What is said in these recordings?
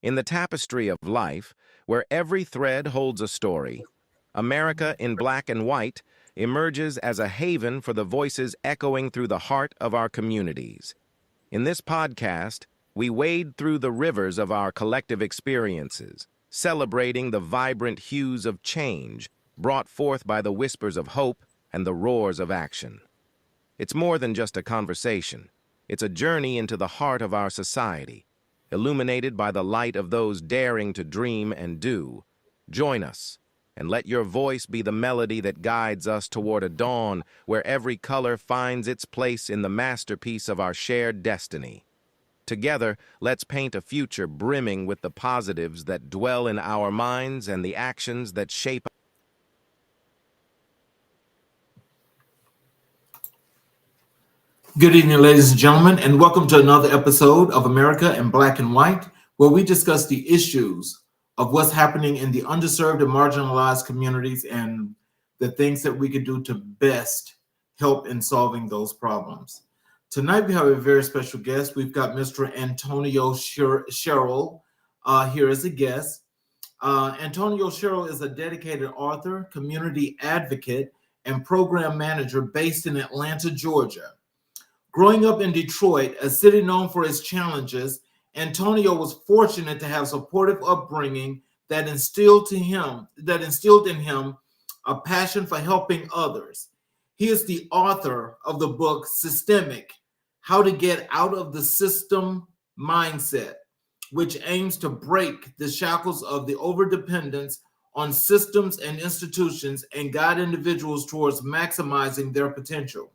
In the tapestry of life, where every thread holds a story, America in black and white emerges as a haven for the voices echoing through the heart of our communities. In this podcast, we wade through the rivers of our collective experiences, celebrating the vibrant hues of change brought forth by the whispers of hope and the roars of action. It's more than just a conversation. It's a journey into the heart of our society, illuminated by the light of those daring to dream and do. Join us, and let your voice be the melody that guides us toward a dawn where every color finds its place in the masterpiece of our shared destiny. Together, let's paint a future brimming with the positives that dwell in our minds and the actions that shape. Good evening, ladies and gentlemen, and welcome to another episode of America in Black and White, where we discuss the issues of what's happening in the underserved and marginalized communities and the things that we could do to best help in solving those problems. Tonight, we have a very special guest. We've got Mr. Antonio Sherrell here as a guest. Antonio Sherrell is a dedicated author, community advocate, and program manager based in Atlanta, Georgia. Growing up in Detroit, a city known for its challenges, Antonio was fortunate to have supportive upbringing that instilled in him a passion for helping others. He is the author of the book Systemic: How to Get Out of the System Mindset, which aims to break the shackles of the overdependence on systems and institutions and guide individuals towards maximizing their potential.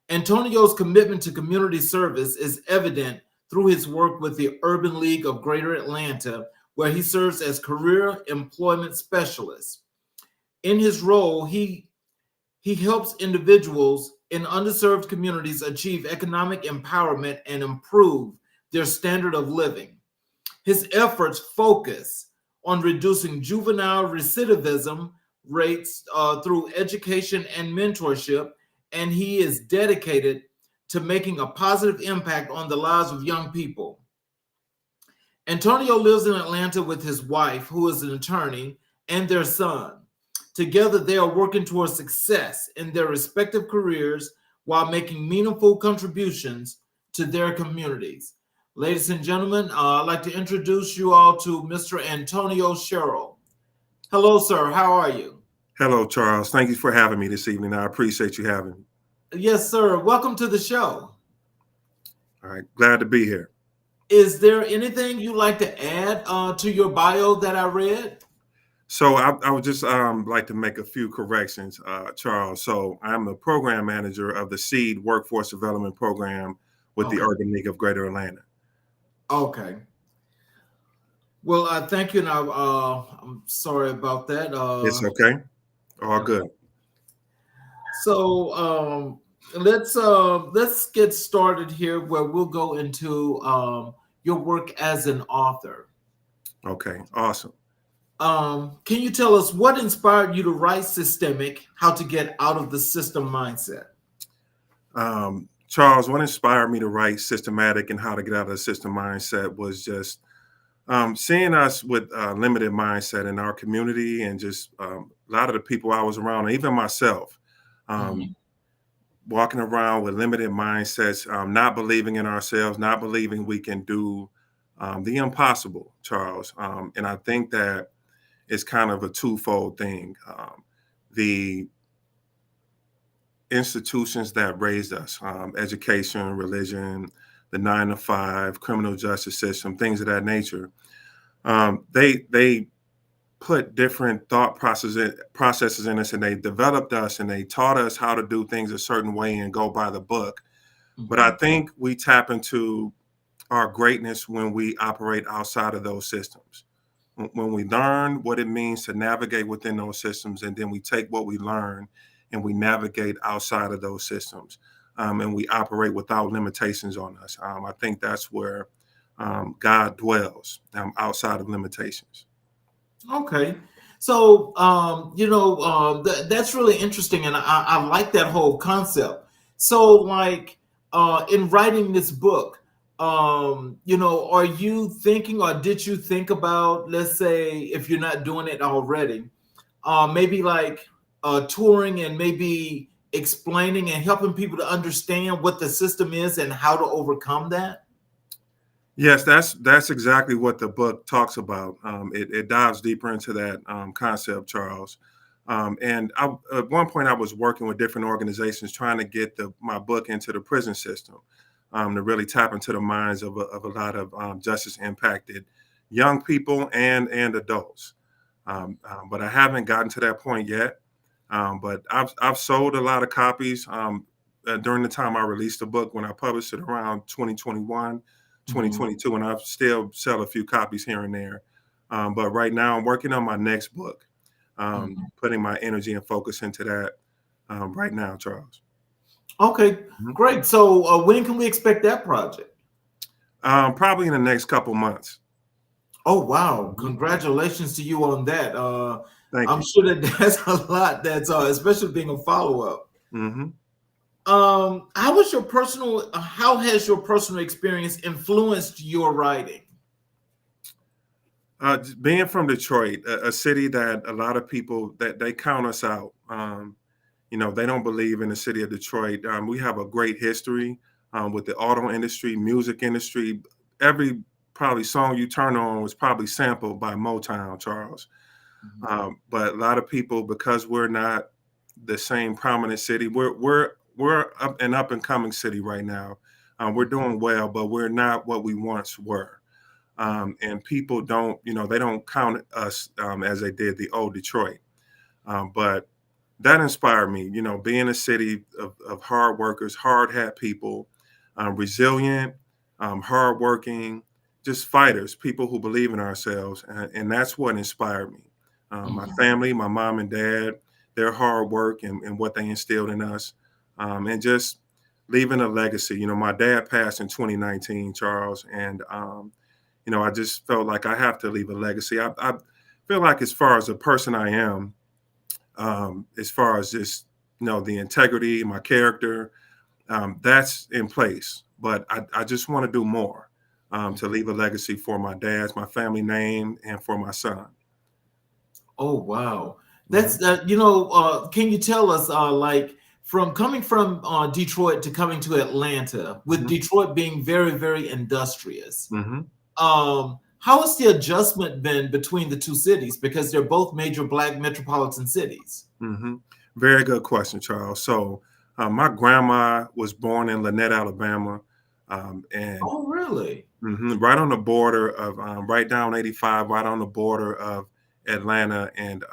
Antonio's commitment to community service is evident through his work with the Urban League of Greater Atlanta, where he serves as career employment specialist. In his role, he helps individuals in underserved communities achieve economic empowerment and improve their standard of living. His efforts focus on reducing juvenile recidivism rates through education and mentorship, and he is dedicated to making a positive impact on the lives of young people. Antonio lives in Atlanta with his wife, who is an attorney, and their son. Together, they are working towards success in their respective careers while making meaningful contributions to their communities. Ladies and gentlemen, I'd like to introduce you all to Mr. Antonio Sherrell. Hello, sir. How are you? Hello, Charles. Thank you for having me this evening. I appreciate you having me. Yes, sir. Welcome to the show. All right. Glad to be here. Is there anything you'd like to add to your bio that I read? So I would just like to make a few corrections, Charles. So I'm the program manager of the SEED Workforce Development Program with the Urban League of Greater Atlanta. Okay. Well, thank you, and I'm sorry about that. It's okay. All good. So let's get started here, where we'll go into your work as an author. Okay, awesome. Can you tell us what inspired you to write Systemic: How to Get Out of the System Mindset? Charles, what inspired me to write Systematic and How to Get Out of the System Mindset was just seeing us with limited mindset in our community, and just a lot of the people I was around, and even myself, walking around with limited mindsets, not believing in ourselves, not believing we can do the impossible, Charles. And I think that it's kind of a twofold thing. The institutions that raised us, education, religion, the 9-to-5, criminal justice system, things of that nature, they put different thought processes in us, and they developed us, and they taught us how to do things a certain way and go by the book. But I think we tap into our greatness when we operate outside of those systems. When we learn what it means to navigate within those systems, and then we take what we learn and we navigate outside of those systems, and we operate without limitations on us. I think that's where God dwells, outside of limitations. Okay. So, that's really interesting. And I like that whole concept. So, in writing this book, are you thinking, or did you think about, let's say, if you're not doing it already, maybe like touring and maybe explaining and helping people to understand what the system is and how to overcome that? Yes, that's exactly what the book talks about. It dives deeper into that concept, Charles. And at one point, I was working with different organizations trying to get my book into the prison system, to really tap into the minds of a lot of justice impacted young people and adults. But I haven't gotten to that point yet. But I've sold a lot of copies during the time I released the book when I published it around 2021, Mhm. 2022, and I still sell a few copies here and there. But right now, I'm working on my next book, Mhm. putting my energy and focus into that right now, Charles. Okay, Mhm. great. So when can we expect that project? Probably in the next couple months. Oh wow! Mhm. Congratulations to you on that. Thank I'm you. sure that that's a lot. That's especially being a follow up. Hmm. How has your personal experience influenced your writing? Being from Detroit, a city that a lot of people that they count us out. They don't believe in the city of Detroit. We have a great history with the auto industry, music industry. Every probably song you turn on was probably sampled by Motown, Charles. Mhm. But a lot of people, because we're not the same prominent city, we're up and coming city right now. We're doing well, but we're not what we once were. And people don't, they don't count us as they did the old Detroit. But that inspired me, being a city of hard workers, hard hat people, resilient, hardworking, just fighters, people who believe in ourselves. And that's what inspired me. My Mhm. family, my mom and dad, their hard work and what they instilled in us, and just leaving a legacy. My dad passed in 2019, Charles, and I just felt like I have to leave a legacy. I feel like, as far as the person I am, as far as just the integrity, my character, that's in place. But I just want to do more to leave a legacy for my dad's, my family name, and for my son. Oh wow, Mhm, that's can you tell us like from coming from Detroit to coming to Atlanta, with mhm, Detroit being very very industrious, mhm, how has the adjustment been between the two cities, because they're both major black metropolitan cities? mhm. Very good question, Charles. So, my grandma was born in Lynette, Alabama, and Oh really? right on the border of right down 85, right on the border of Atlanta and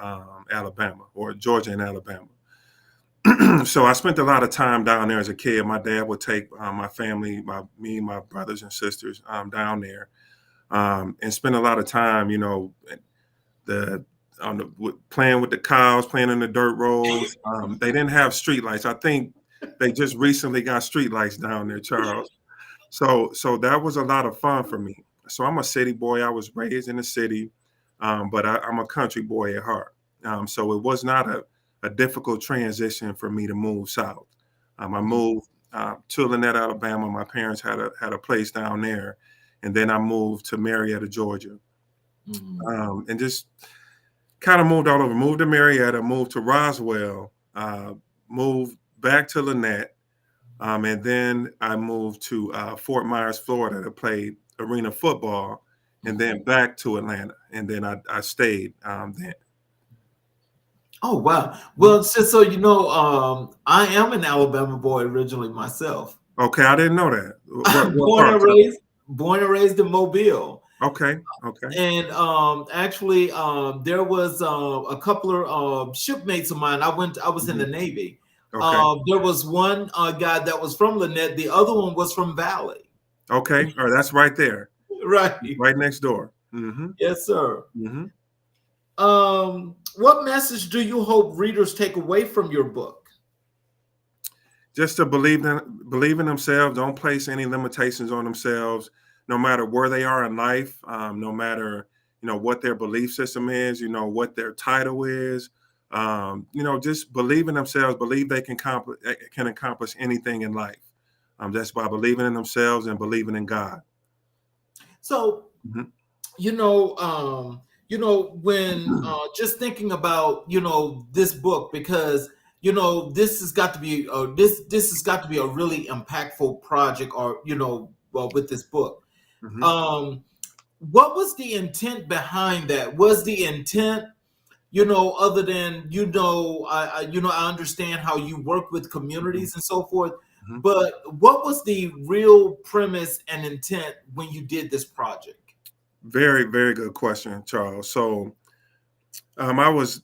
Alabama, or Georgia and Alabama. So I spent a lot of time down there as a kid. My dad would take my family, me, my brothers and sisters down there, and spend a lot of time, the playing with the cows, playing in the dirt roads. They didn't have street lights. I think they just recently got street lights down there, Charles. So that was a lot of fun for me. So I'm a city boy. I was raised in the city, but I'm a country boy at heart. So it was not a difficult transition for me to move south. I moved to Lynette, Alabama. My parents had a place down there, and then I moved to Marietta, Georgia, Mhm. and just kind of moved all over. Moved to Marietta, moved to Roswell, moved back to Lynette, and then I moved to Fort Myers, Florida to play arena football, and Mhm. then back to Atlanta. And then I stayed then. Oh wow. Mhm. Well, I am an Alabama boy originally myself. Okay, I didn't know that. What born part? and raised born and raised in Mobile. Okay, okay, And actually, there was a couple of shipmates of mine. I was in mhm, the Navy. okay, There was one guy that was from Lynette. The other one was from Valley. okay. All right, that's right there, Right. right next door. Hmm. Yes, sir. Hmm. What message do you hope readers take away from your book? Just to believe in themselves. Don't place any limitations on themselves, no matter where they are in life, no matter what their belief system is, what their title is. Just believe in themselves. Believe they can accomplish anything in life. That's by believing in themselves and believing in God. So, Mhm. when just thinking about this book, because this has got to be this has got to be a really impactful project, or with this book. Mhm. Um, what was the intent behind that? Was the intent, other than I understand how you work with Mhm. communities and so forth, Mhm. but what was the real premise and intent when you did this project? Very, very good question, Charles. So, I was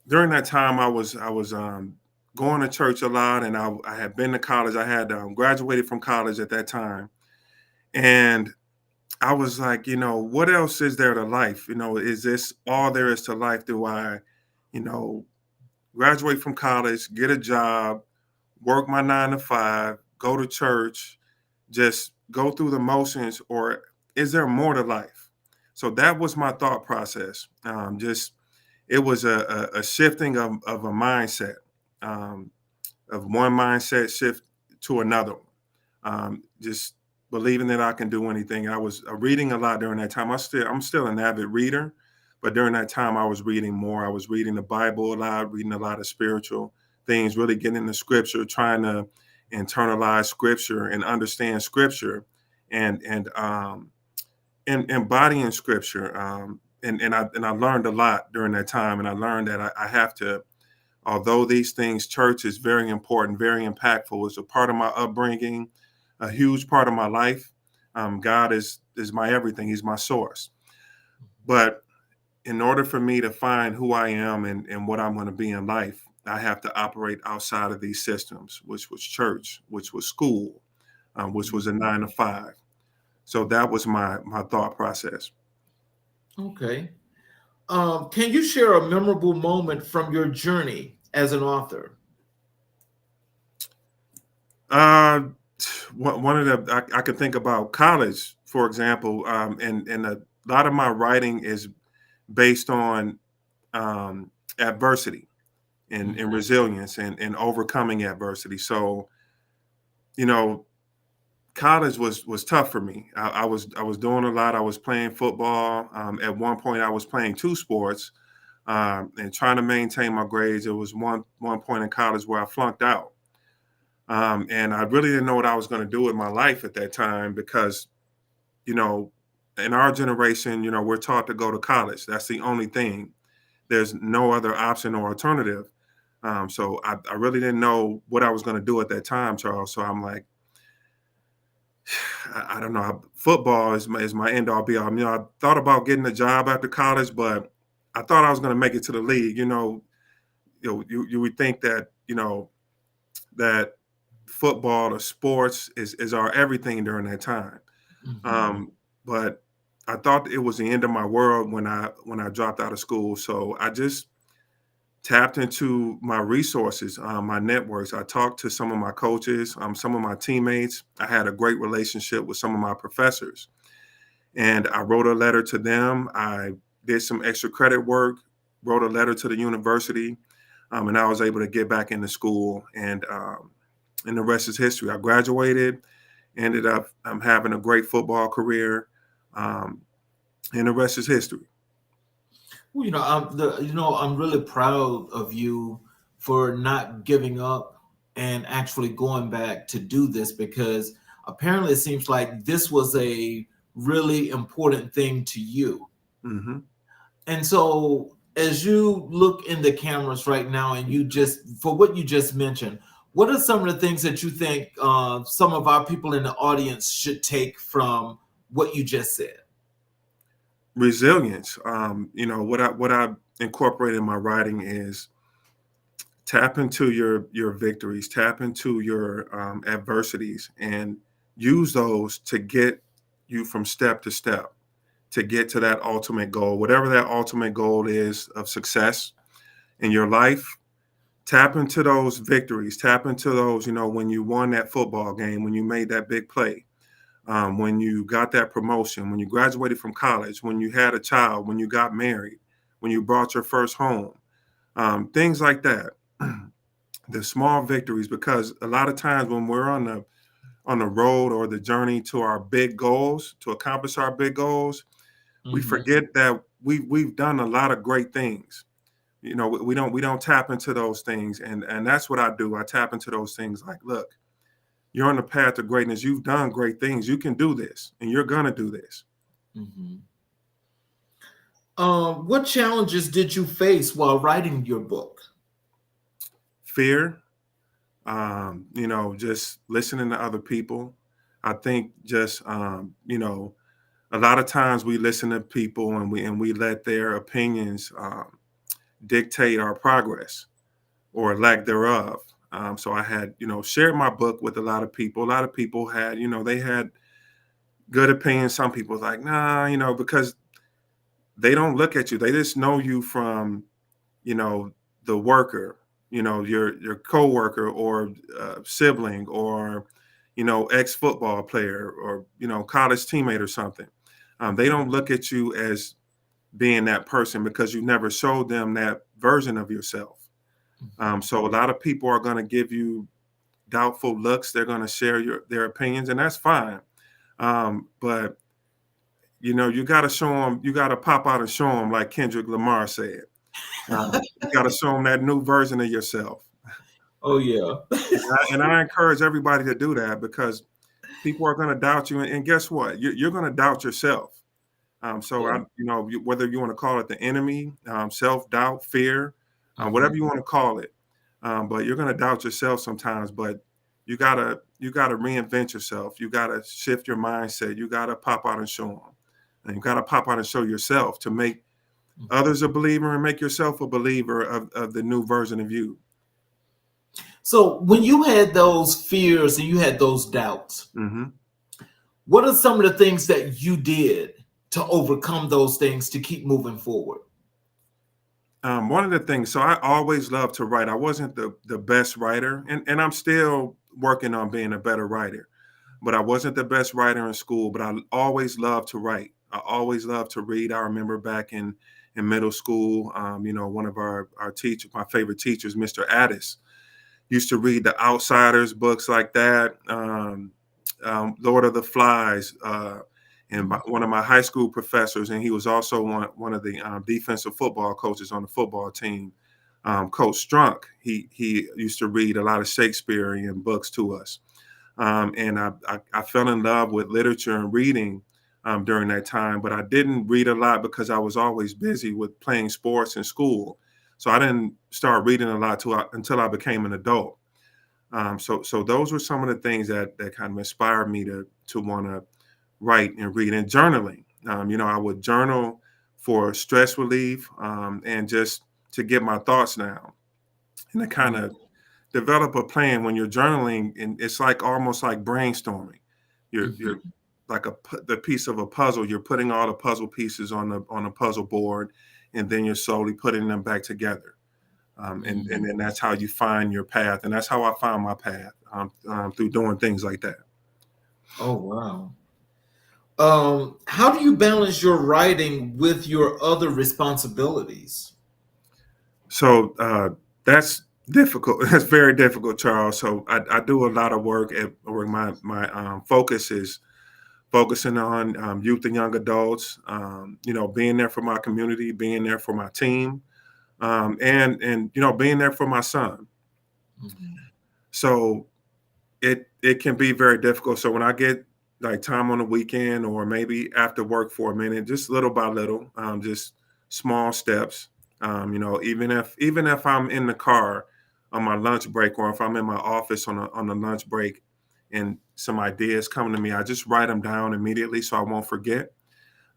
during that time. I was going to church a lot, and I had been to college. I had graduated from college at that time, and I was like, what else is there to life? Is this all there is to life? Do I, you know, graduate from college, get a job, work my 9 to 5, go to church, just go through the motions, or is there more to life? So that was my thought process. Just it was a shifting of a mindset, um, of one mindset shift to another. Just believing that I can do anything. I was reading a lot during that time. I'm still an avid reader, but during that time I was reading more. I was reading the Bible a lot, reading a lot of spiritual things, really getting into scripture, trying to internalize scripture and understand scripture, and embodying scripture. And I learned a lot during that time, and I learned that I have to. Although these things, church is very important, very impactful. It's a part of my upbringing, a huge part of my life. God is my everything. He's my source. But in order for me to find who I am and what I'm going to be in life, I have to operate outside of these systems, which was church, which was school, which was a 9 to 5. So that was my thought process. Okay. Can you share a memorable moment from your journey as an author? Uh, one of the I could think about college, for example, and a lot of my writing is based on adversity and Mhm. resilience and overcoming adversity. So, you know, college was tough for me. I was doing a lot. I was playing football. At one point, I was playing 2 sports and trying to maintain my grades. There was one point in college where I flunked out. And I really didn't know what I was going to do with my life at that time because, you know, in our generation, we're taught to go to college. That's the only thing. There's no other option or alternative. So I really didn't know what I was going to do at that time, Charles. So I'm like, I don't know. Football is my end all be all. I thought about getting a job after college, but I thought I was going to make it to the league. You would think that that football or sports is our everything during that time. Mhm. But I thought it was the end of my world when I dropped out of school. So I just tapped into my resources, my networks. I talked to some of my coaches, some of my teammates. I had a great relationship with some of my professors, and I wrote a letter to them. I did some extra credit work, wrote a letter to the university, and I was able to get back into school. And the rest is history. I graduated, ended up having a great football career, um, and the rest is history. Well, I'm really proud of you for not giving up and actually going back to do this, because apparently it seems like this was a really important thing to you. Hmm. And so, as you look in the cameras right now, and for what you just mentioned, what are some of the things that you think some of our people in the audience should take from what you just said? Resilience. What I incorporate in my writing is tap into your victories, tap into your adversities, and use those to get you from step to step to get to that ultimate goal, whatever that ultimate goal is of success in your life. Tap into those victories, tap into those, when you won that football game, when you made that big play, when you got that promotion, when you graduated from college, when you had a child, when you got married, when you bought your first home, things like that. The small victories, because a lot of times when we're on on the road or the journey to our big goals, to accomplish our big goals, we Mhm. forget that we've done a lot of great things. You know, we don't tap into those things, and that's what I do. I tap into those things. Like, look, you're on the path to greatness. You've done great things. You can do this, and you're gonna do this. Mhm. What challenges did you face while writing your book? Fear, just listening to other people. I think just a lot of times we listen to people and we let their opinions dictate our progress or lack thereof. So I had, shared my book with a lot of people. A lot of people had, they had good opinions. Some people was like, nah, because they don't look at you. They just know you from, you know, the worker, your coworker or sibling or, ex football player or, college teammate or something. They don't look at you as being that person because you never showed them that version of yourself. Mhm. So a lot of people are going to give you doubtful looks. They're going to share their opinions, and that's fine. But you got to show them. You got to pop out and show them, like Kendrick Lamar said. You got to show them that new version of yourself. Oh yeah. And I encourage everybody to do that because people are going to doubt you, and guess what? You're going to doubt yourself. So Yeah. whether you want to call it the enemy, self doubt, fear, whatever Mhm. you want to call it, but you're going to doubt yourself sometimes. But you gotta reinvent yourself. You gotta shift your mindset. You gotta pop out and show them, and you gotta pop out and show yourself to make Mhm. others a believer and make yourself a believer of the new version of you. So when you had those fears and you had those doubts, hmm what are some of the things that you did to overcome those things to keep moving forward? One of the things, so I always loved to write. I wasn't the best writer, and I'm still working on being a better writer. But I wasn't the best writer in school, but I always loved to write. I always loved to read. I remember back in middle school, one of our teachers, my favorite teachers, Mr. Addis, used to read the Outsiders books like that, Lord of the Flies, and Mhm. one of my high school professors, and he was also one of the defensive football coaches on the football team, Coach Strunk. He used to read a lot of Shakespearean books to us. And I fell in love with literature and reading during that time, but I didn't read a lot because I was always busy with playing sports in school. So I didn't start reading a lot until I became an adult. So those were some of the things that kind of inspired me to want to write and read and journaling. I would journal for stress relief and just to get my thoughts down and to kind of develop a plan when you're journaling, and it's like almost like brainstorming. You're Mhm. like the piece of a puzzle. You're putting all the puzzle pieces on a puzzle board, and then you're slowly putting them back together. And Mhm. then that's how you find your path, and that's how I found my path through doing things like that. Oh wow. How do you balance your writing with your other responsibilities? So that's difficult. That's very difficult, Charles. So I do a lot of work at where my focus is focusing on youth and young adults, being there for my community, being there for my team, and being there for my son. Mhm. So it can be very difficult. So when I get like time on the weekend or maybe after work for a minute, just little by little, just small steps. Even if I'm in the car on my lunch break or if I'm in my office on a lunch break and some ideas come to me, I just write them down immediately so I won't forget.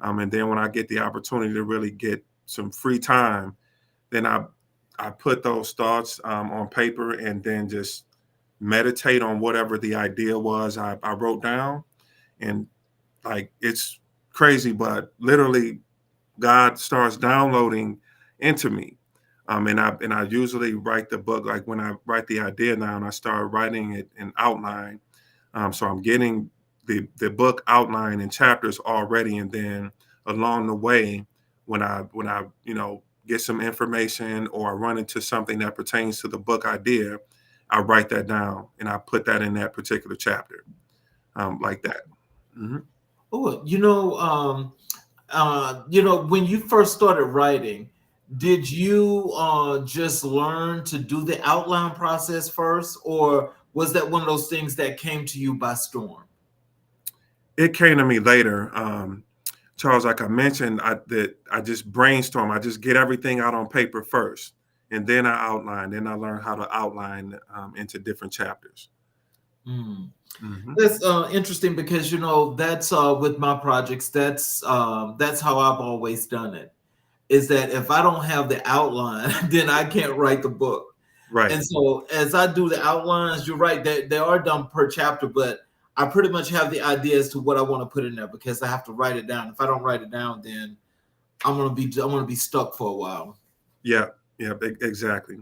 And then when I get the opportunity to really get some free time, then I put those thoughts on paper and then just meditate on whatever the idea was I wrote down. And like it's crazy, but literally God starts downloading into me. And I usually write the book like when I write the idea down, I start writing it in outline. So I'm getting the book outline in chapters already, and then along the way, when I get some information or I run into something that pertains to the book idea, I write that down and I put that in that particular chapter. like that. Mhm. Oh, when you first started writing, did you just learn to do the outline process first, or was that one of those things that came to you by storm? It came to me later, Charles. Like I mentioned, I just brainstorm. I just get everything out on paper first, and then I outline. Then I learn how to outline into different chapters. Hmm. Hmm. That's interesting because that's with my projects. That's how I've always done it. Is that if I don't have the outline, then I can't write the book. Right. And so as I do the outlines, you're right, they are done per chapter, but I pretty much have the idea as to what I want to put in there because I have to write it down. If I don't write it down, then I'm gonna be stuck for a while. Yeah. Yeah. Exactly.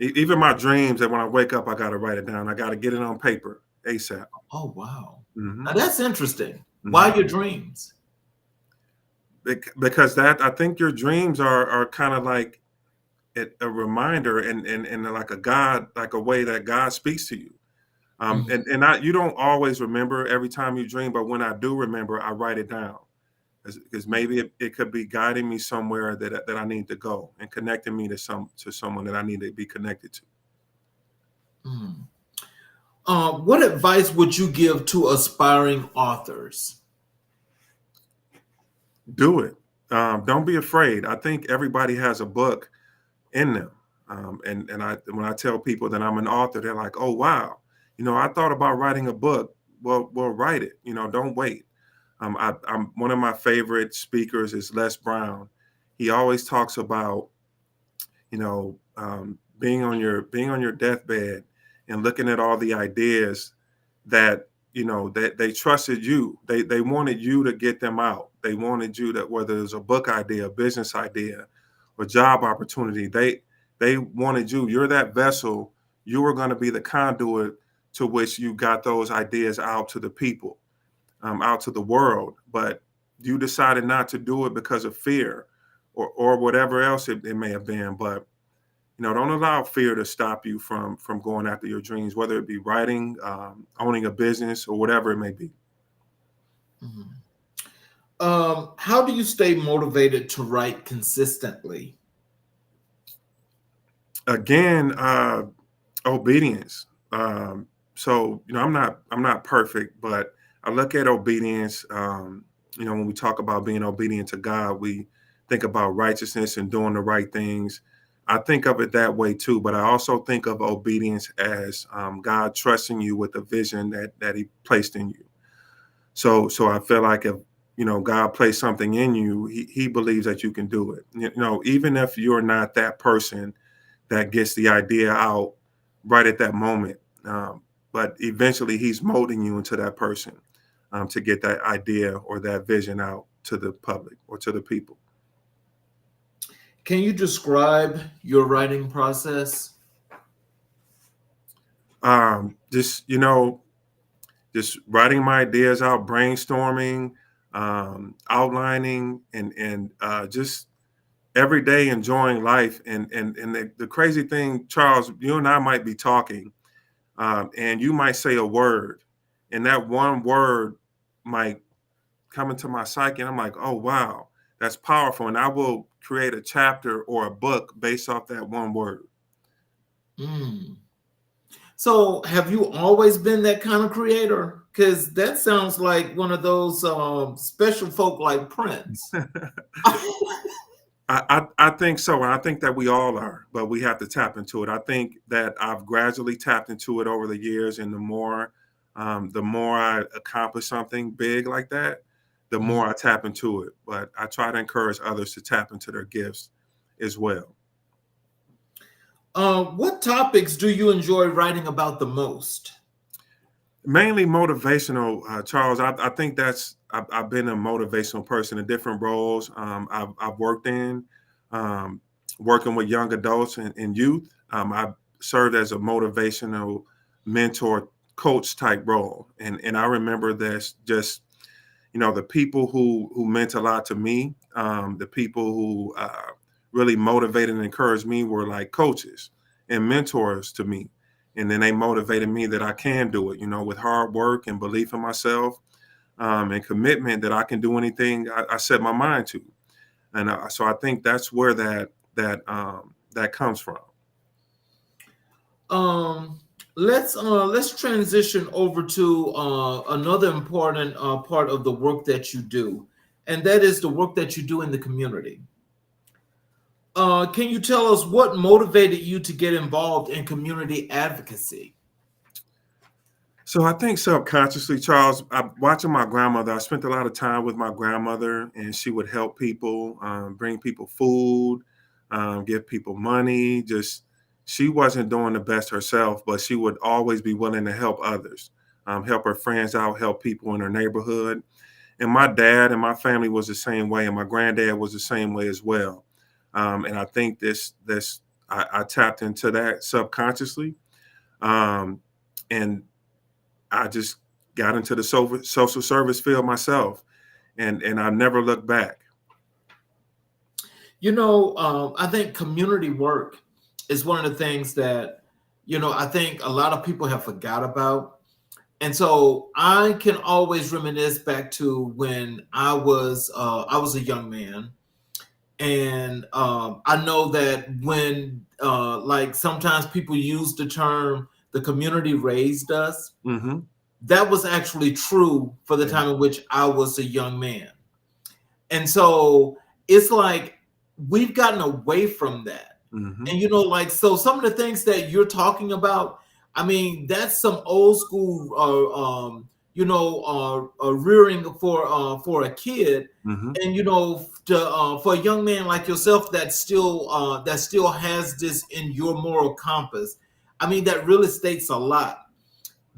Even my dreams, that when I wake up, I got to write it down. I got to get it on paper ASAP. Oh wow. Hmm. Now that's interesting. Hmm. Why your dreams? Because that, I think your dreams are kind of like a reminder, and like a God, like a way that God speaks to you. Mhm. You don't always remember every time you dream, but when I do remember, I write it down because maybe it could be guiding me somewhere that I need to go and connecting me to someone that I need to be connected to. Mhm. What advice would you give to aspiring authors? Do it. Don't be afraid. I think everybody has a book in them. And I when I tell people that I'm an author, they're like, "Oh wow, I thought about writing a book." Well, write it. Don't wait. I'm one of my favorite speakers is Les Brown. He always talks about being on your deathbed and looking at all the ideas that that they trusted you. They wanted you to get them out. They wanted you, that whether it's a book idea, a business idea, or job opportunity, they wanted you. You're that vessel. You were going to be the conduit to which you got those ideas out to the people, out to the world. But you decided not to do it because of fear, or whatever else it may have been. But don't allow fear to stop you from going after your dreams, whether it be writing, owning a business, or whatever it may be. Mhm. How do you stay motivated to write consistently? Again, obedience. So I'm not perfect, but I look at obedience. When we talk about being obedient to God, we think about righteousness and doing the right things. I think of it that way too, but I also think of obedience as God trusting you with the vision that He placed in you. So I feel like if God placed something in you, He believes that you can do it. Even if you're not that person that gets the idea out right at that moment. But eventually, He's molding you into that person to get that idea or that vision out to the public or to the people. Can you describe your writing process? Just writing my ideas out, brainstorming, outlining, and just every day enjoying life. And the crazy thing, Charles, you and I might be talking, and you might say a word, and that one word might come into my psyche, and I'm like, oh wow, that's powerful, and I will create a chapter or a book based off that one word. Mm. So, have you always been that kind of creator? Because that sounds like one of those special folk like Prince. I think so, and I think that we all are, but we have to tap into it. I think that I've gradually tapped into it over the years, and the more I accomplish something big like that, the Mhm. more I tap into it. But I try to encourage others to tap into their gifts as well. What topics do you enjoy writing about the most? Mainly motivational, Charles. I think I've been a motivational person in different roles. I've worked in, um, working with young adults and youth. I've served as a motivational mentor, coach type role, and I remember that's just the people who meant a lot to me. The people who really motivated and encouraged me were like coaches and mentors to me. And then they motivated me that I can do it, with hard work and belief in myself, and commitment that I can do anything I set my mind to. And so I think that's where that comes from. Um, let's transition over to another important part of the work that you do, and that is the work that you do in the community. Can you tell us what motivated you to get involved in community advocacy? So I think subconsciously, Charles, watching my grandmother, I spent a lot of time with my grandmother, and she would help people, bring people food, give people money. Just she wasn't doing the best herself, but she would always be willing to help others, help her friends out, help people in her neighborhood. And my dad and my family was the same way, and my granddad was the same way as well. And I think I tapped into that subconsciously, um, and I just got into the social service field myself, and I never looked back. I think community work is one of the things that, I think a lot of people have forgot about. And so I can always reminisce back to when I was a young man. And I know that when, like, sometimes people use the term the community raised us, Hmm. that was actually true for the Yeah. time in which I was a young man. And so it's like we've gotten away from that. Hmm. And like, so some of the things that you're talking about, I mean, that's some old school rearing for a kid. Hmm. And for a young man like yourself that still has this in your moral compass, I mean, that really states a lot.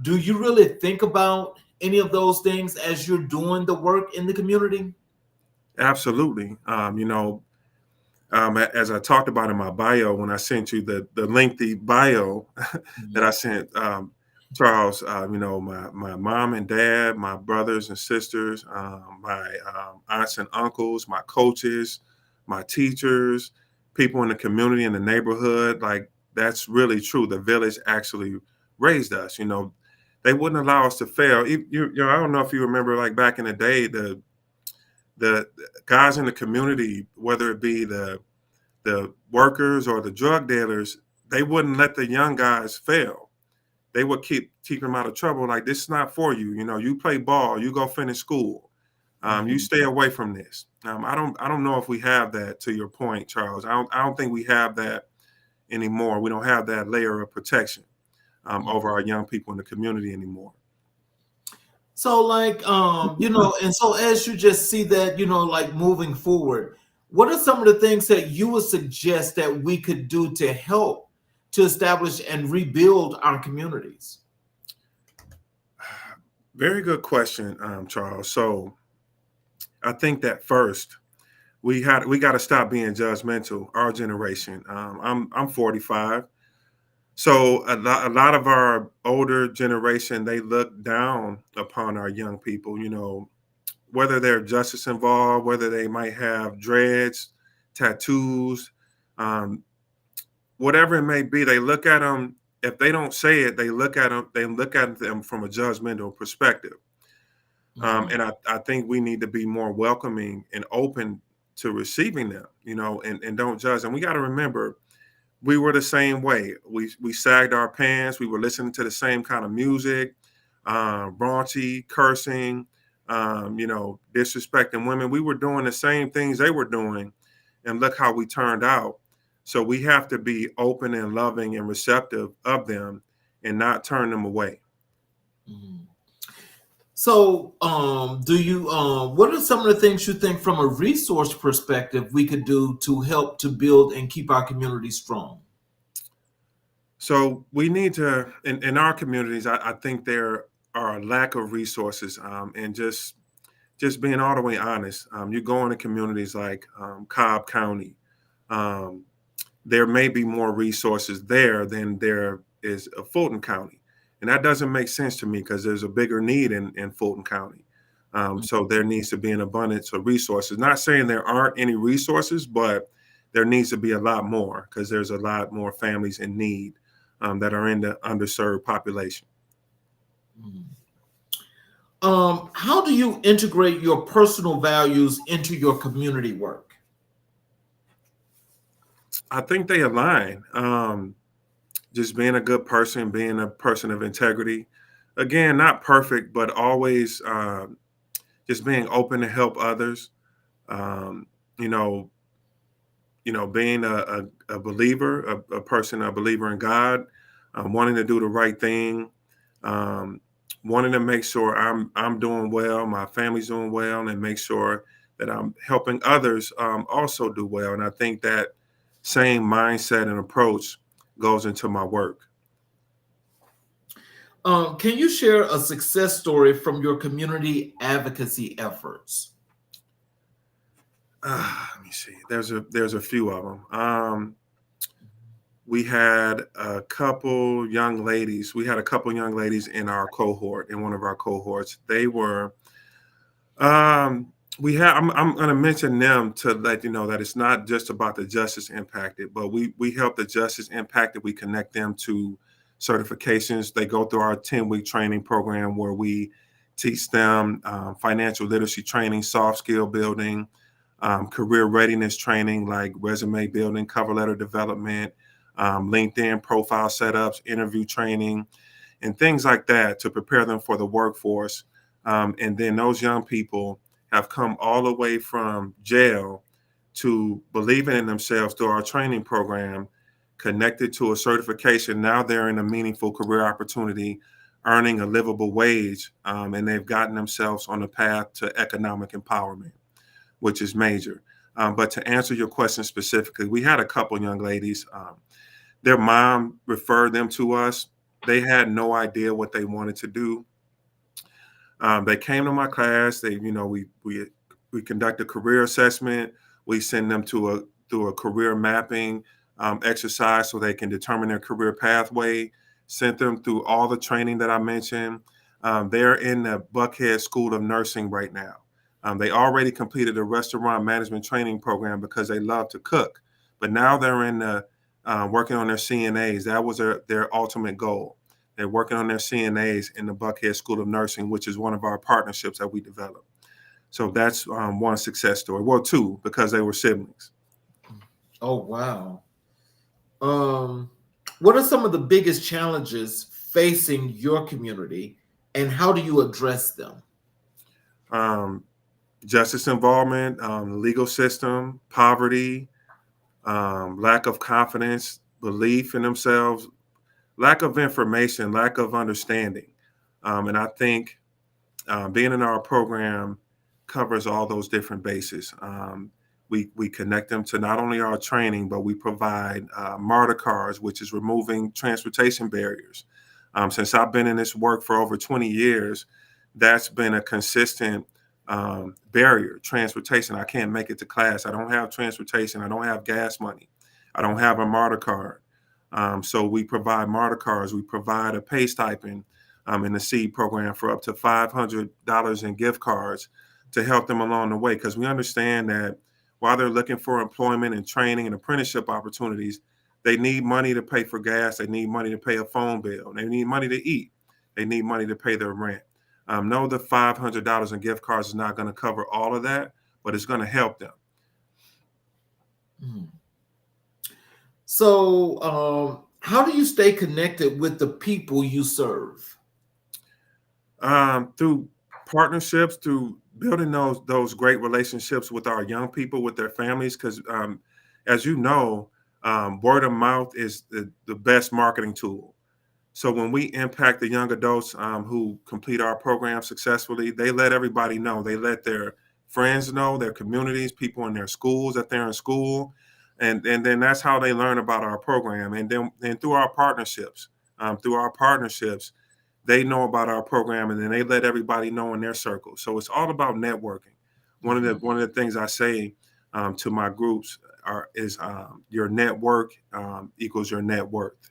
Do you really think about any of those things as you're doing the work in the community? Absolutely. As I talked about in my bio, when I sent you the lengthy bio that I sent, Charles, my mom and dad, my brothers and sisters, my aunts and uncles, my coaches, my teachers, people in the community, in the neighborhood, like that's really true. The village actually raised us. They wouldn't allow us to fail. I don't know if you remember, like back in the day, the guys in the community, whether it be the workers or the drug dealers, they wouldn't let the young guys fail. They would keep them out of trouble. Like, this is not for you. You play ball, you go finish school. You Mhm. stay away from this. I don't know if we have that. To your point, Charles, I don't think we have that anymore. We don't have that layer of protection over our young people in the community anymore. So, like, and so as you just see that, like moving forward, what are some of the things that you would suggest that we could do to help to establish and rebuild our communities? Very good question, Charles. So I think that first we got to stop being judgmental. Our generation. I'm 45. So a lot of our older generation, they look down upon our young people, whether they're justice involved, whether they might have dreads, tattoos, um, whatever it may be. They look at them. If they don't say it, they look at them from a judgmental perspective. Mhm. And I think we need to be more welcoming and open to receiving them, and don't judge. And we got to remember, we were the same way. We sagged our pants. We were listening to the same kind of music, raunchy, cursing, disrespecting women. We were doing the same things they were doing, and look how we turned out. So we have to be open and loving and receptive of them, and not turn them away. Mhm. So, what are some of the things you think from a resource perspective we could do to help to build and keep our community strong? So we need to, in our communities, I think there are a lack of resources, and just being all the way honest. You go into communities like Cobb County, um, there may be more resources there than there is of Fulton County. And that doesn't make sense to me because there's a bigger need in Fulton County. So there needs to be an abundance of resources. Not saying there aren't any resources, but there needs to be a lot more because there's a lot more families in need. that are in the underserved population. How do you integrate your personal values into your community work? I think they align. Just being a good person, being a person of integrity. Again, not perfect, but always just being open to help others. Um, you know, being a believer, a person, a believer in God, wanting to do the right thing, um, wanting to make sure I'm doing well, my family's doing well, and make sure that I'm helping others also do well. And I think that same mindset and approach goes into my work. Can you share a success story from your community advocacy efforts? Let me see. There's a few of them. We had a couple young ladies. We had a couple young ladies in our cohort, in one of our cohorts. They were we have I'm going to mention them to let you know that it's not just about the justice impacted, but we help the justice impacted. We connect them to certifications. They go through our 10-week training program where we teach them financial literacy training, soft skill building, career readiness training like resume building, cover letter development, LinkedIn profile setups, interview training, and things like that to prepare them for the workforce. And then those young people have come all the way from jail to believing in themselves through our training program, connected to a certification. Now they're in a meaningful career opportunity, earning a livable wage, and they've gotten themselves on the path to economic empowerment, which is major. But to answer your question specifically, we had a couple young ladies. Their mom referred them to us. They had no idea what they wanted to do. They came to my class. We conduct a career assessment. We send them through a career mapping exercise so they can determine their career pathway. Sent them through all the training that I mentioned. They're in the Buckhead School of Nursing right now. They already completed a restaurant management training program because they love to cook, but now they're in working on their CNAs. That was their ultimate goal. They're working on their CNAs in the Buckhead School of Nursing, which is one of our partnerships that we developed. So that's one success story. Well, two, because they were siblings. Oh, wow. Um, what are some of the biggest challenges facing your community, and how do you address them? Um, Justice involvement, the legal system, poverty, lack of confidence, belief in themselves, lack of information, lack of understanding. And I think being in our program covers all those different bases. We connect them to not only our training, but we provide MARTA cards, which is removing transportation barriers. Since I've been in this work for over 20 years, that's been a consistent barrier, transportation. I can't make it to class. I don't have transportation. I don't have gas money. I don't have a MARTA card. So we provide MARTA cards. We provide a pay stipend in the SEED program for up to $500 in gift cards to help them along the way. Because we understand that while they're looking for employment and training and apprenticeship opportunities, they need money to pay for gas. They need money to pay a phone bill. They need money to eat. They need money to pay their rent. No, the $500 in gift cards is not going to cover all of that, but it's going to help them. So, how do you stay connected with the people you serve? Through partnerships, through building those great relationships with our young people, with their families, because as you know, word of mouth is the best marketing tool. So when we impact the young adults who complete our program successfully, they let everybody know. They let their friends know, their communities, people in their schools that they're in school, and then that's how they learn about our program. And then through our partnerships, they know about our program, and then they let everybody know in their circle. So it's all about networking. One of the things I say to my groups is your network equals your net worth.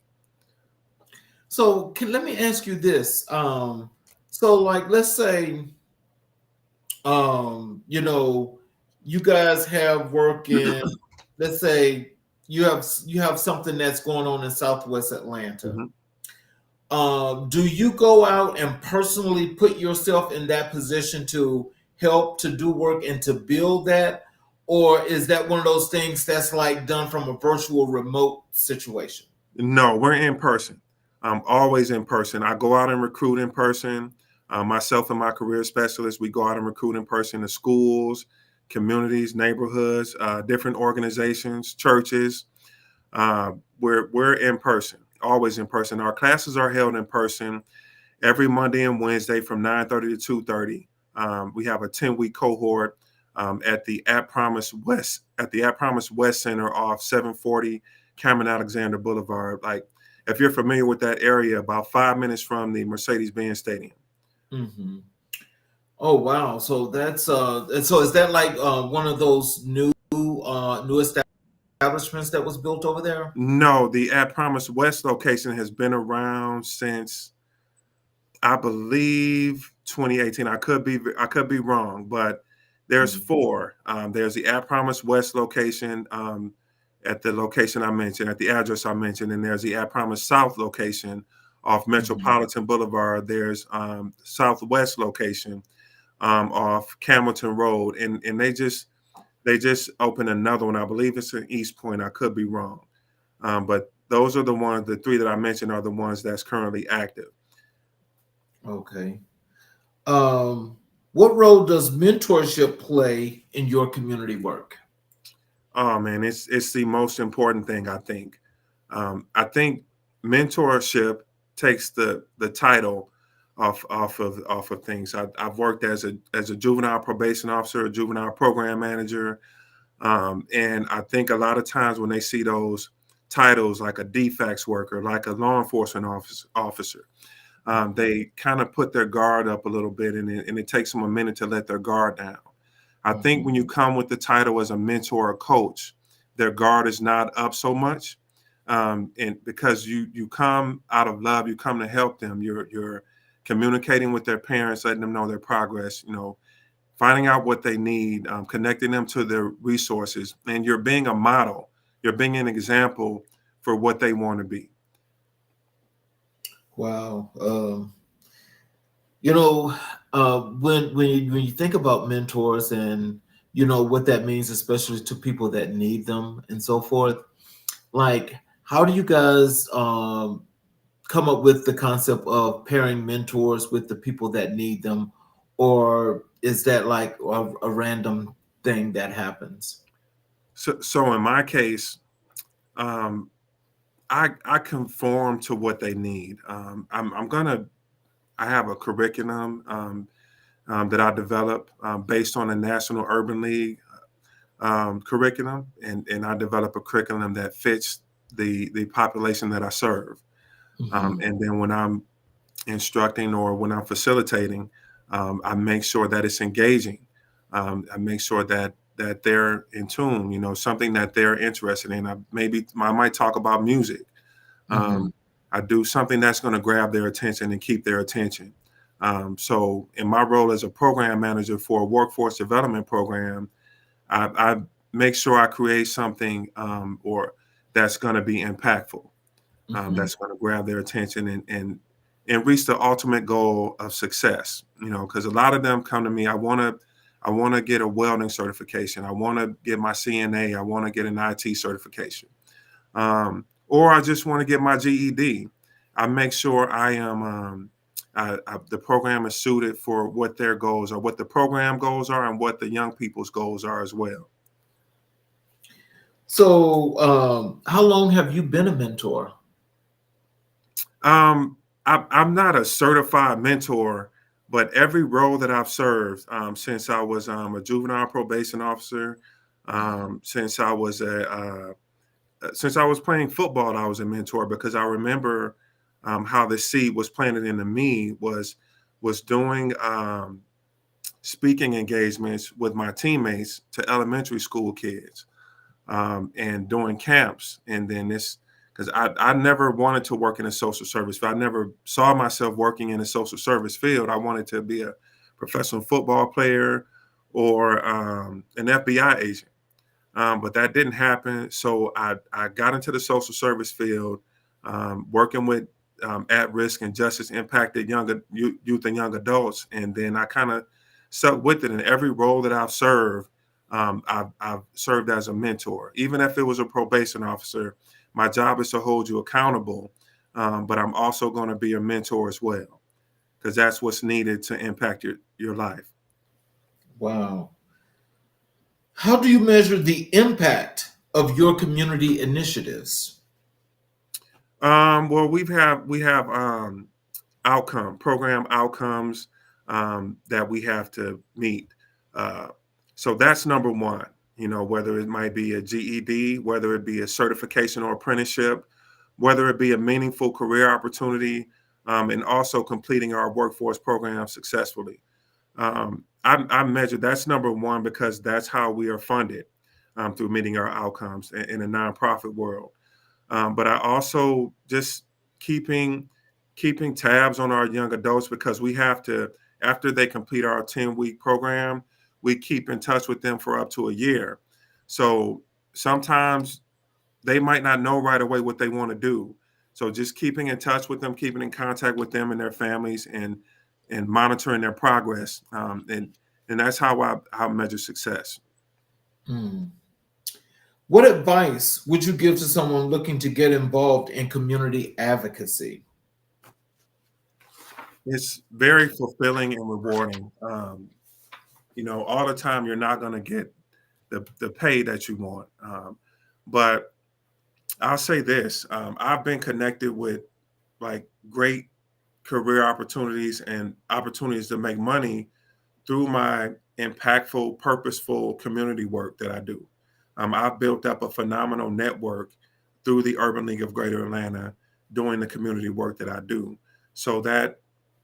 So, let me ask you this. So like, let's say, you guys have work in, let's say, you have something that's going on in Southwest Atlanta. Mhm. Do you go out and personally put yourself in that position to help to do work and to build that, or is that one of those things that's like done from a virtual remote situation? No, we're in person. Always in person. I go out and recruit in person. Myself and my career specialist, we go out and recruit in person to schools, communities, neighborhoods, different organizations, churches. We're in person, always in person. Our classes are held in person every Monday and Wednesday from 9:30 to 2:30. We have a 10-week cohort at the At Promise West Center off 740 Cameron Alexander Boulevard. Like, if you're familiar with that area, about 5 minutes from the Mercedes-Benz Stadium. Hmm. Oh wow! So that's and so is that like one of those new establishments that was built over there? No, the At Promise West location has been around since, I believe, 2018. I could be wrong, but there's Mhm. four. There's the At Promise West location, at the location I mentioned, at the address I mentioned, and there's the At Promise South location off Mhm. Metropolitan Boulevard. There's Southwest location off Camilton Road, and they just opened another one. I believe it's in East Point. I could be wrong, but those are the three that I mentioned are the ones that's currently active. Okay. Um, what role does mentorship play in your community work? Oh man, it's the most important thing, I think. I think mentorship takes the title off of things. I've worked as a juvenile probation officer, a juvenile program manager, and I think a lot of times when they see those titles like a defects worker, like a law enforcement officer, they kind of put their guard up a little bit, and it takes them a minute to let their guard down. I think when you Mhm. come with the title as a mentor or coach, their guard is not up so much, and because you come out of love, you come to help them. You're communicating with their parents, letting them know their progress. Finding out what they need, connecting them to their resources, and you're being a model. You're being an example for what they want to be. Wow. You know, when you think about mentors and what that means, especially to people that need them and so forth, like how do you guys come up with the concept of pairing mentors with the people that need them, or is that like a random thing that happens? So in my case, um, I conform to what they need. I have a curriculum that I develop based on the National Urban League curriculum, and I develop a curriculum that fits the population that I serve. Hmm. And then when I'm instructing or when I'm facilitating, I make sure that it's engaging. I make sure that they're in tune. Something that they're interested in. I might talk about music. Hmm. Um, I do something that's going to grab their attention and keep their attention. So, in my role as a program manager for a workforce development program, I make sure I create something or that's going to be impactful, Hmm. that's going to grab their attention and reach the ultimate goal of success. Because a lot of them come to me. I want to get a welding certification. I want to get my CNA. I want to get an IT certification, or I just want to get my GED. I make sure the program is suited for what their goals are, what the program goals are, and what the young people's goals are as well. So, how long have you been a mentor? I'm not a certified mentor, but every role that I've served since I was a juvenile probation officer, since I was playing football, I was a mentor because I remember how the seed was planted into me was doing speaking engagements with my teammates to elementary school kids, and doing camps. And then this, because I never wanted to work in a social service field. I never saw myself working in a social service field. I wanted to be a professional football player or an FBI agent. But that didn't happen. So I got into the social service field, working with at-risk and justice impacted youth and young adults. And then I kind of stuck with it in every role that I've served. I've served as a mentor. Even if it was a probation officer, my job is to hold you accountable, but I'm also going to be a mentor as well, because that's what's needed to impact your life. Wow. How do you measure the impact of your community initiatives? Well, we have program outcomes that we have to meet. Uh, so that's number one. Whether it might be a GED, whether it be a certification or apprenticeship, whether it be a meaningful career opportunity, and also completing our workforce program successfully. I measure that's number one because that's how we are funded, through meeting our outcomes in a nonprofit world. But I also just keeping keeping tabs on our young adults, because we have to, after they complete our 10-week program, we keep in touch with them for up to a year. So sometimes they might not know right away what they want to do. So just keeping in touch with them, keeping in contact with them and their families, and monitoring their progress, and that's how I measure success. Hmm. What advice would you give to someone looking to get involved in community advocacy? It's very fulfilling and rewarding. All the time you're not going to get the pay that you want, but I'll say this: I've been connected with like great career opportunities and opportunities to make money through my impactful, purposeful community work that I do. I've built up a phenomenal network through the Urban League of Greater Atlanta doing the community work that I do. So that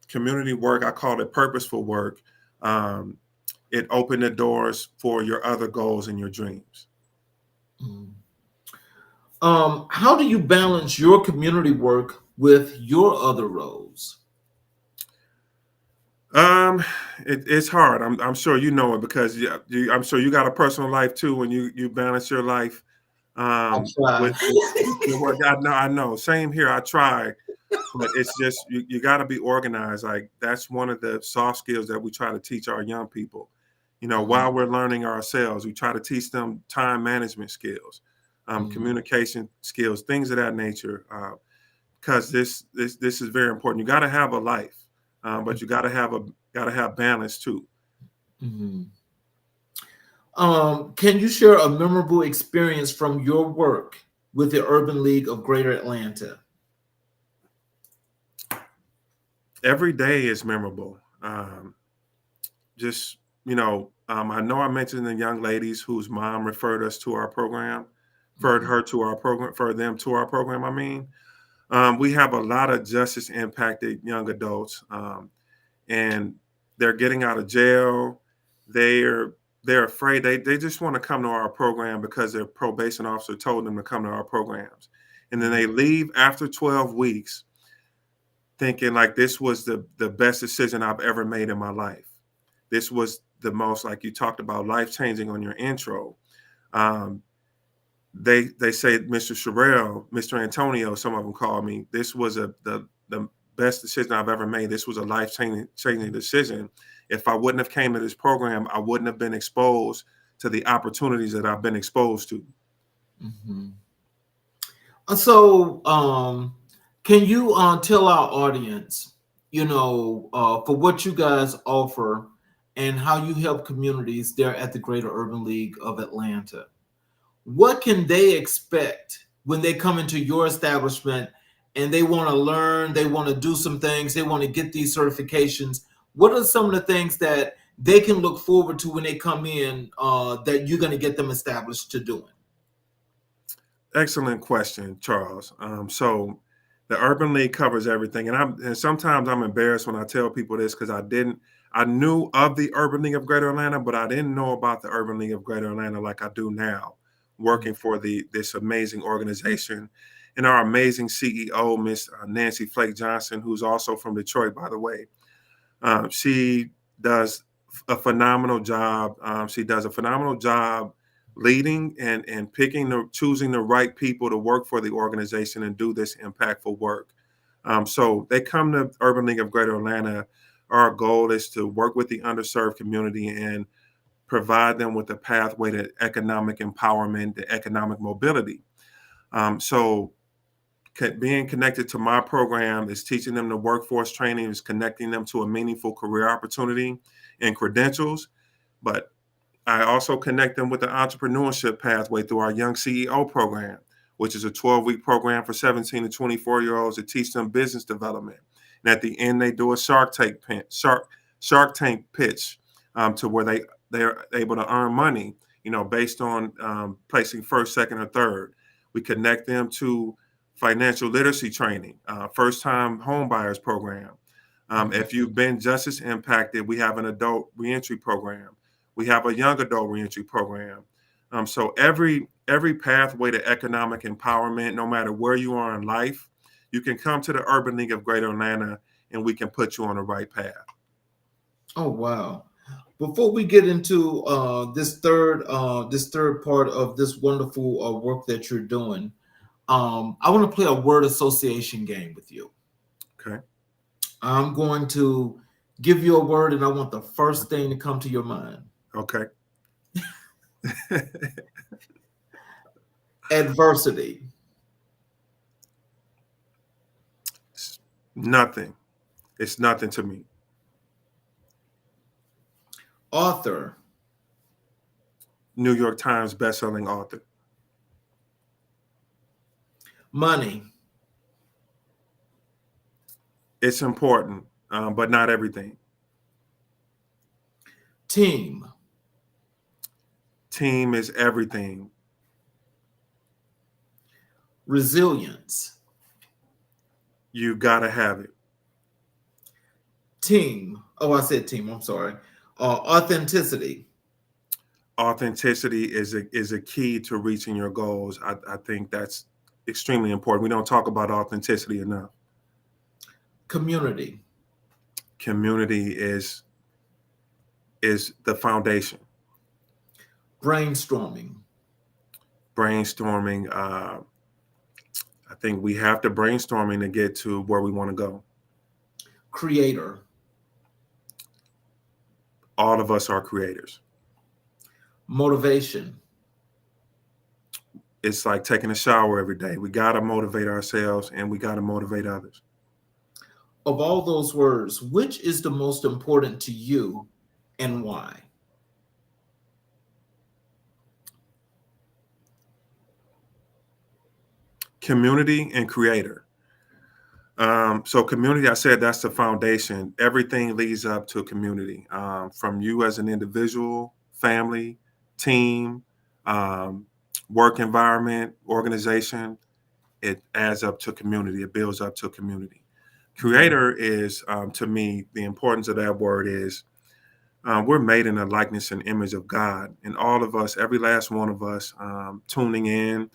community work, I call it purposeful work. Um, it opened the doors for your other goals and your dreams. Hmm. How do you balance your community work with your other roles? Um, it's hard. I'm sure you know it, because I'm sure you got a personal life too. When you balance your life I try. with your work. I know. Same here. I try, but it's just you got to be organized. Like that's one of the soft skills that we try to teach our young people. Mhm, While we're learning ourselves, we try to teach them time management skills, mhm, communication skills, things of that nature. Because this is very important. You got to have a life, but you got to have balance too. mhm. Can you share a memorable experience from your work with the Urban League of Greater Atlanta? Every day is memorable. Just I know I mentioned the young ladies whose mom referred us to our program, referred Mhm, her to our program, referred them to our program. I mean, we have a lot of justice impacted young adults, and they're getting out of jail. They're they're afraid. They just want to come to our program because their probation officer told them to come to our programs, and then mhm, they leave after 12 weeks thinking like this was the best decision I've ever made in my life. This was the most, like you talked about, life changing on your intro. Um, they say, Mr. Sherrell, Mr. Antonio, some of them call me. This was the best decision I've ever made. This was a life changing decision. If I wouldn't have came to this program, I wouldn't have been exposed to the opportunities that I've been exposed to. mhm. So, can you tell our audience, for what you guys offer and how you help communities there at the Greater Urban League of Atlanta? What can they expect when they come into your establishment and they want to learn, they want to do some things, they want to get these certifications? What are some of the things that they can look forward to when they come in that you're going to get them established to doing? Excellent question, Charles. So the Urban League covers everything, and sometimes I'm embarrassed when I tell people this, because I knew of the Urban League of Greater Atlanta, but I didn't know about the Urban League of Greater Atlanta like I do now, working for this amazing organization, and our amazing CEO, Miss Nancy Flake Johnson, who's also from Detroit, by the way. She does a phenomenal job. She does a phenomenal job leading and choosing the right people to work for the organization and do this impactful work. So they come to Urban League of Greater Atlanta. Our goal is to work with the underserved community and provide them with a pathway to economic empowerment, to economic mobility. So being connected to my program is teaching them the workforce training, is connecting them to a meaningful career opportunity and credentials. But I also connect them with the entrepreneurship pathway through our Young CEO program, which is a 12-week program for 17 to 24-year-olds to teach them business development. And at the end, they do a Shark Tank pitch to where they're able to earn money, based on placing first, second, or third. We connect them to financial literacy training, first-time home buyers program. If you've been justice impacted, we have an adult reentry program. We have a young adult reentry program. So every pathway to economic empowerment, no matter where you are in life, you can come to the Urban League of Greater Atlanta, and we can put you on the right path. Oh, wow. Before we get into this third part of this wonderful work that you're doing, I want to play a word association game with you. Okay. I'm going to give you a word, and I want the first thing to come to your mind. Okay. Adversity. Nothing. It's nothing to me. Author. New York Times bestselling author. Money. It's important, but not everything. Team. Team is everything. Resilience. You gotta have it. Team. Oh, I said team. I'm sorry. Authenticity. Authenticity is a key to reaching your goals. I think that's extremely important. We don't talk about authenticity enough. Community. Community is the foundation. Brainstorming. Brainstorming. I think we have to brainstorming to get to where we want to go. Creator. All of us are creators. Motivation. It's like taking a shower every day. We got to motivate ourselves and we got to motivate others. Of all those words, which is the most important to you and why? Community and creator. So community, I said that's the foundation. Everything leads up to a community, from you as an individual, family, team, work environment, organization. It adds up to community. It builds up to a community. Creator is, to me, the importance of that word is we're made in the likeness and image of God. And all of us, every last one of us tuning in,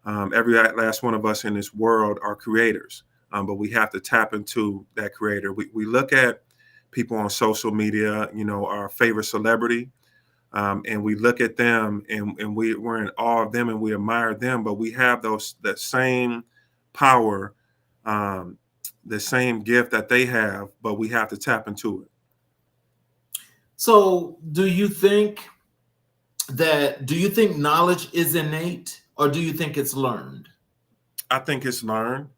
every last one of us in this world are creators. But we have to tap into that creator. We look at people on social media, our favorite celebrity, and we look at them and we're in awe of them and we admire them. But we have that same power, the same gift that they have, but we have to tap into it. So do you think knowledge is innate, or do you think it's learned? I think it's learned.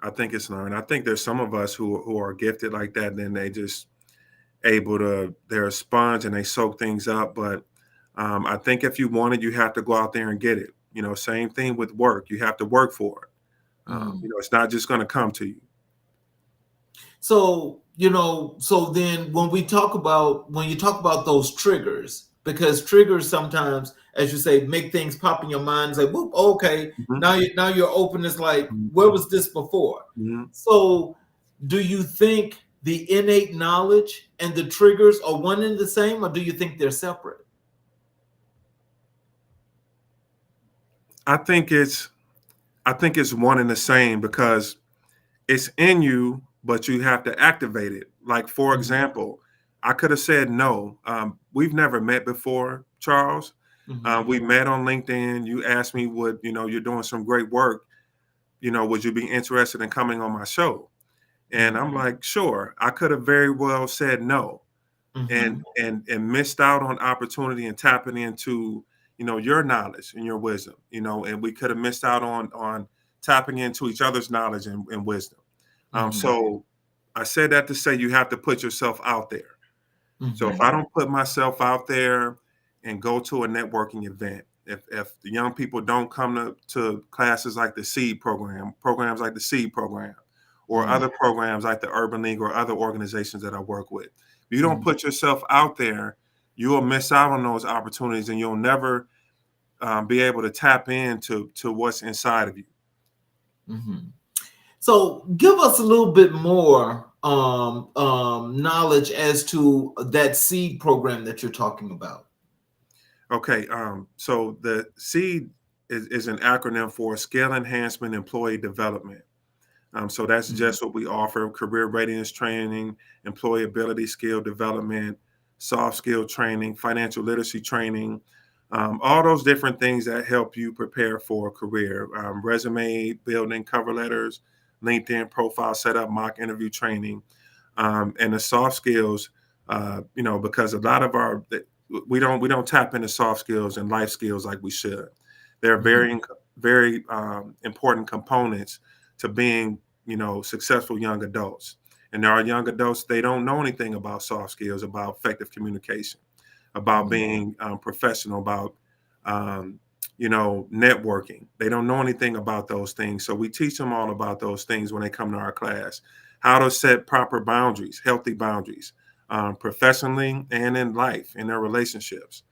I think there's some of us who are gifted like that, and then they just they're a sponge and they soak things up. But I think if you want it, you have to go out there and get it. Same thing with work. You have to work for it. It's not just going to come to you. So, so then when you talk about those triggers, because triggers sometimes, as you say, make things pop in your mind and say, whoop, okay, now you're open. It's like, where was this before? So do you think the innate knowledge and the triggers are one and the same, or do you think they're separate? I think it's one and the same, because it's in you, but you have to activate it. Like, for example, I could have said no. We've never met before, Charles. Mhm. We met on LinkedIn. You asked me, would, you're doing some great work. Would you be interested in coming on my show? And I'm Mhm. like, sure. I could have very well said no, and Mhm. and missed out on opportunity and tapping into, your knowledge and your wisdom, and we could have missed out on tapping into each other's knowledge and wisdom. Mhm. So I said that to say you have to put yourself out there. So if I Mhm. don't put myself out there and go to a networking event, if the young people don't come to classes like the Seed program, programs like the Seed program, or Mhm. other programs like the Urban League or other organizations that I work with, if you don't Mhm. put yourself out there, you will miss out on those opportunities, and you'll never be able to tap into what's inside of you. Mhm. So, give us a little bit more knowledge as to that seed program that you're talking about. Okay, so the SEED is an acronym for Skill Enhancement Employee Development. So that's Mhm. just what we offer: career readiness training, employability skill development, soft skill training, financial literacy training, all those different things that help you prepare for a career, resume building, cover letters, LinkedIn profile setup, mock interview training, and the soft skills. Because a lot of we don't tap into soft skills and life skills like we should. They're Mhm. very important components to being, successful young adults. And there are young adults, they don't know anything about soft skills, about effective communication, about Mhm. being professional, about networking. They don't know anything about those things. So we teach them all about those things when they come to our class. How to set proper boundaries, healthy boundaries, professionally and in life, in their relationships.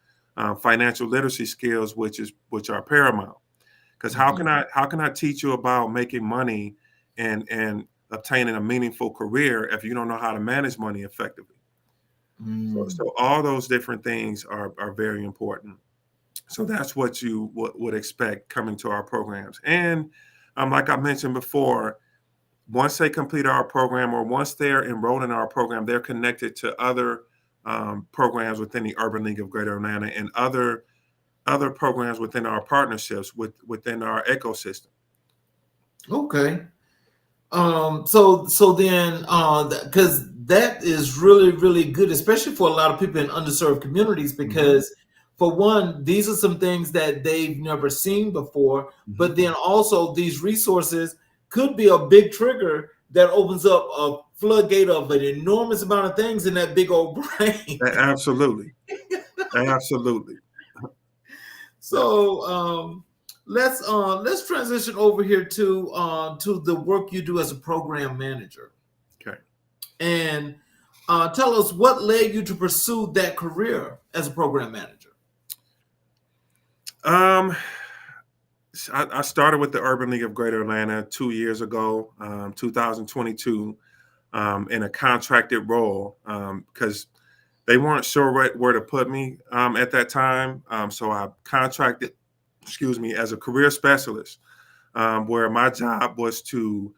Financial literacy skills, which are paramount. Because Mhm. how can I teach you about making money and obtaining a meaningful career if you don't know how to manage money effectively? Mm. So all those different things are very important. So that's what you would expect coming to our programs. And like I mentioned before, once they complete our program or once they're enrolled in our program, they're connected to other programs within the Urban League of Greater Atlanta and other programs within our partnerships within our ecosystem. Okay. So then because that is really really good, especially for a lot of people in underserved communities, Mhm, because for one, these are some things that they've never seen before, mhm. but then also these resources could be a big trigger that opens up a floodgate of an enormous amount of things in that big old brain. Absolutely, absolutely. Yeah. So let's transition over here to the work you do as a program manager. Okay. And tell us what led you to pursue that career as a program manager. Um, I started with the Urban League of Greater Atlanta 2 years ago, 2022, in a contracted role because they weren't sure where to put me at that time. So I contracted, excuse me, as a career specialist, where my job was to,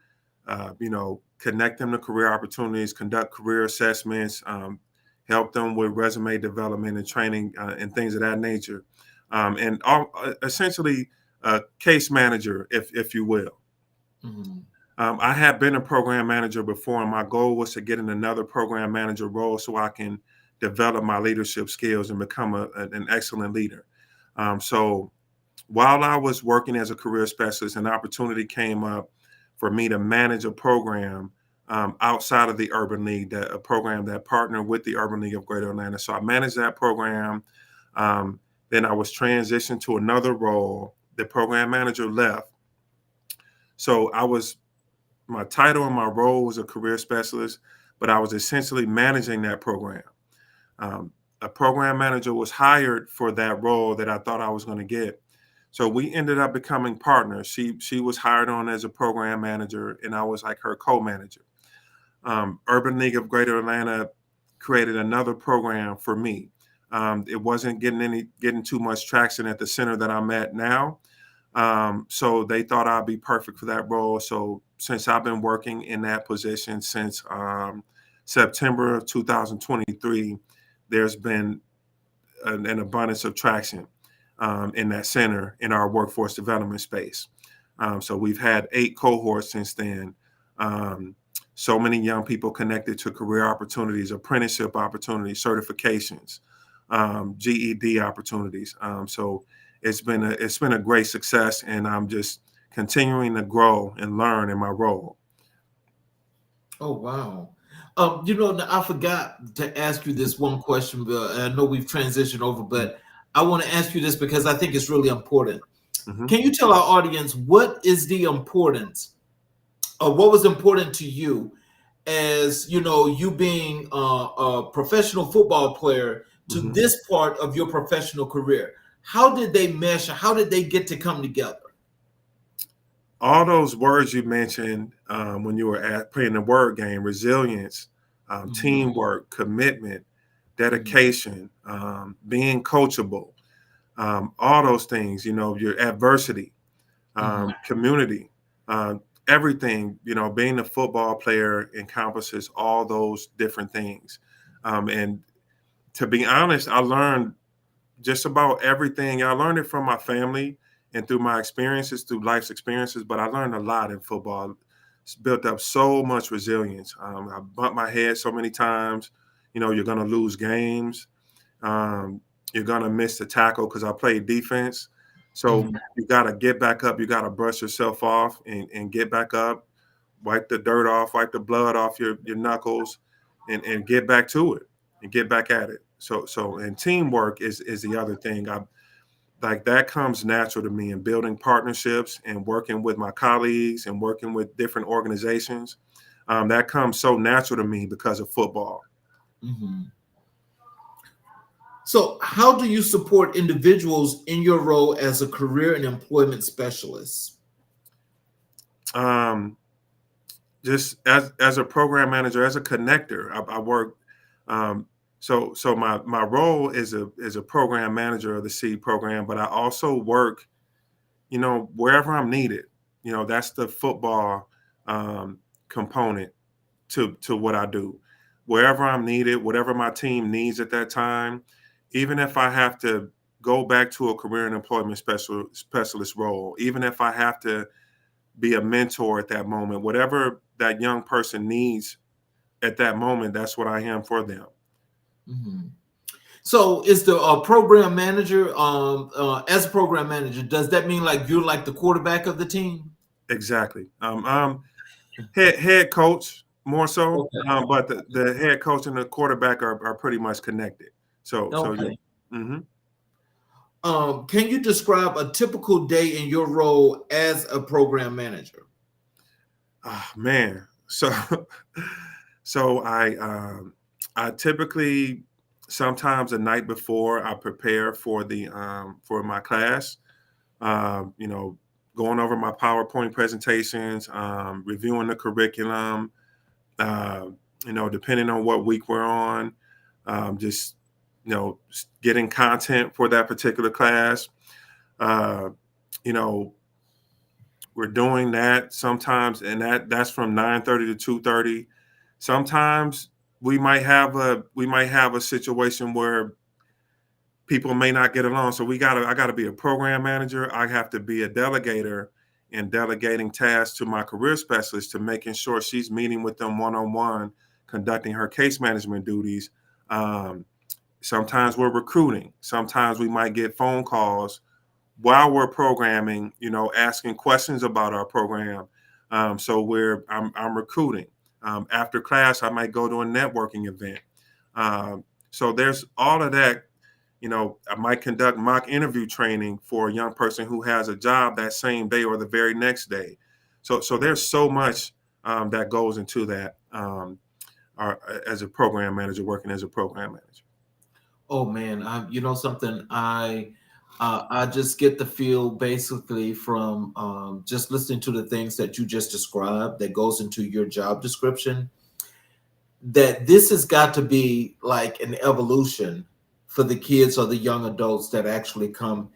connect them to career opportunities, conduct career assessments, help them with resume development and training and things of that nature, and essentially a case manager, if you will. Mhm. I had been a program manager before, and my goal was to get in another program manager role so I can develop my leadership skills and become an excellent leader. So while I was working as a career specialist, an opportunity came up for me to manage a program outside of the Urban League, a program that partnered with the Urban League of Greater Atlanta. So I managed that program. Um, then I was transitioned to another role. The program manager left. So my title and my role was a career specialist, but I was essentially managing that program. Um, a program manager was hired for that role that I thought I was going to get. So we ended up becoming partners. She was hired on as a program manager, and I was like her co-manager. Urban League of Greater Atlanta created another program for me. It wasn't getting too much traction at the center that I'm at now. So they thought I'd be perfect for that role. So since I've been working in that position since September of 2023, there's been an abundance of traction. in that center in our workforce development space. So we've had 8 cohorts since then. So many young people connected to career opportunities, apprenticeship opportunities, certifications, GED opportunities. So it's been a great success, and I'm just continuing to grow and learn in my role. Oh, wow. I forgot to ask you this one question. I know we've transitioned over, but I want to ask you this because I think it's really important. Mm-hmm. Can you tell our audience what is the importance, or what was important to you as you being a professional football player to Mm-hmm. this part of your professional career? How did they mesh? How did they get to come together? All those words you mentioned when you were playing the word game: resilience, Mhm, teamwork, commitment, mhm, dedication, being coachable, all those things, your adversity, mhm, community, uh, everything, being a football player encompasses all those different things. And to be honest, I learned just about everything. I learned it from my family and through my experiences, through life's experiences, but I learned a lot in football. It's built up so much resilience. I bumped my head so many times. You're going to lose games. Um, you're going to miss the tackle because I played defense. So mhm, you got to get back up. You got to brush yourself off and get back up, wipe the dirt off, wipe the blood off your knuckles, and get back to it and get back at it. And teamwork is the other thing. I like that comes natural to me in building partnerships and working with my colleagues and working with different organizations. That comes so natural to me because of football. mhm. So, how do you support individuals in your role as a career and employment specialist? Um, just as a program manager, as a connector, I work. Um, so my role is a program manager of the seed program, but I also work, wherever I'm needed. That's the football component to what I do. Wherever I'm needed, whatever my team needs at that time, even if I have to go back to a career and employment specialist role, even if I have to be a mentor at that moment, whatever that young person needs at that moment, that's what I am for them. Mhm. So, is the program manager, as a program manager, does that mean like you're like the quarterback of the team? Exactly. Head coach more so, Okay. but the head coach and the quarterback are pretty much connected. So yeah. Okay. hmm Can you describe a typical day in your role as a program manager? Oh, man. So I typically sometimes the night before I prepare for my class. You know, going over my PowerPoint presentations, reviewing the curriculum. Uh, depending on what week we're on, just getting content for that particular class. Uh, you know, we're doing that sometimes, and that's from 9:30 to 2:30. Sometimes we might have a situation where people may not get along. So I gotta be a program manager. I have to be a delegator and delegating tasks to my career specialist to making sure she's meeting with them one-on-one, conducting her case management duties. Um, Sometimes we're recruiting. Sometimes we might get phone calls while we're programming, asking questions about our program. I'm recruiting. After class, I might go to a networking event. So there's all of that. I might conduct mock interview training for a young person who has a job that same day or the very next day. So there's so much that goes into that as a program manager, working as a program manager. Oh man, you know something, I just get the feel basically from just listening to the things that you just described that goes into your job description, that this has got to be like an evolution for the kids or the young adults that actually come